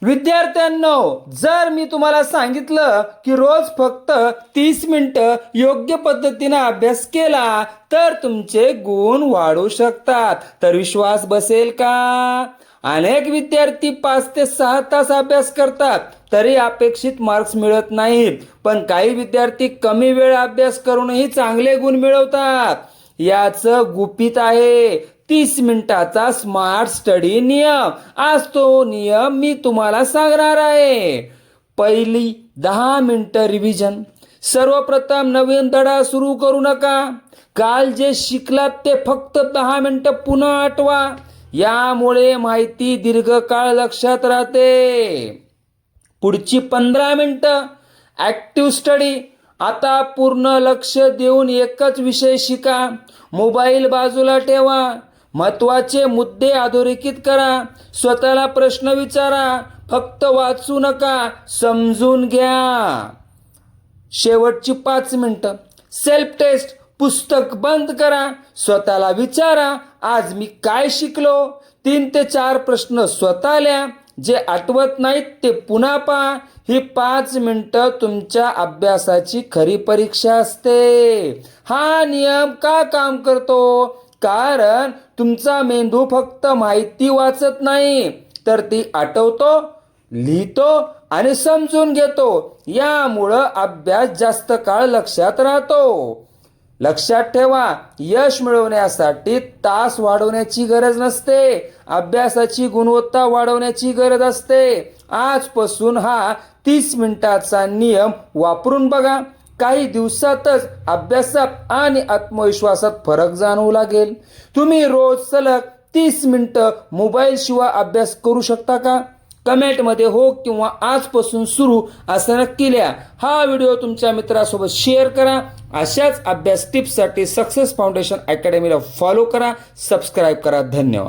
विद्यार्थ्यांनो, जर मी तुम्हाला सांगितलं की रोज फक्त 30 मिनिटं योग्य पद्धतीने अभ्यास केला तर तुमचे गुण वाढू शकतात, तर विश्वास बसेल का? अनेक विद्यार्थी 5 ते 6 तास अभ्यास करतात तरी अपेक्षित मार्क्स मिळत नाहीत, पण काही विद्यार्थी कमी वेळ अभ्यास करूनही चांगले गुण मिळवतात. याचं गुपित आहे 30 मिनिटाचा स्मार्ट स्टडी नियम. आज तो नियम मी तुम्हाला सांगणार आहे. पहिली 10 मिनिटं रिव्हिजन. सर्वप्रथम नवीन धडा सुरू करू नका. काल जे शिकलात ते फक्त 10 मिनिटं पुन्हा आठवा. यामुळे माहिती दीर्घकाळ लक्षात राहते. पुढची 15 मिनिटं ॲक्टिव्ह स्टडी. आता पूर्ण लक्ष देऊन एकच विषय शिका. मोबाईल बाजूला ठेवा. महत्त्वाचे मुद्दे अधोरेखित करा. स्वतःला प्रश्न विचारा. फक्त वाचू नका, समजून घ्या. शेवटची 5 मिनिटं सेल्फ टेस्ट. पुस्तक बंद करा. स्वतःला विचारा, आज मी काय शिकलो? 3 ते 4 प्रश्न स्वतः लिहा. जे आठवत नाहीत ते पुन्हा पहा. ही 5 मिनिटं तुमच्या अभ्यासाची खरी परीक्षा असते. हा नियम का काम करतो? कारण तुमचा मेंदू फक्त माहिती वाचत नाही तर ती आठवतो, लिहितो आणि समजून घेतो. यामुळं अभ्यास जास्त काळ लक्षात राहतो. लक्षात ठेवा, यश मिळवण्यासाठी तास वाढवण्याची गरज नसते, अभ्यासाची गुणवत्ता वाढवण्याची गरज असते. आजपासून हा 30 मिनिटाचा नियम वापरून बघा. काही दिवसातच अभ्यासात आणि आत्मविश्वासात फरक जाणवू लागेल. तुम्ही रोज सलग 30 मिनिटं मोबाईल शिवाय अभ्यास करू शकता का? कमेंटमध्ये हो किंवा आजपासून सुरू असं नक्की लिहा. हा व्हिडिओ तुमच्या मित्रासोबत शेअर करा. अशाच अभ्यास टिप्ससाठी सक्सेस फाउंडेशन अकॅडमीला फॉलो करा, सबस्क्राईब करा. धन्यवाद.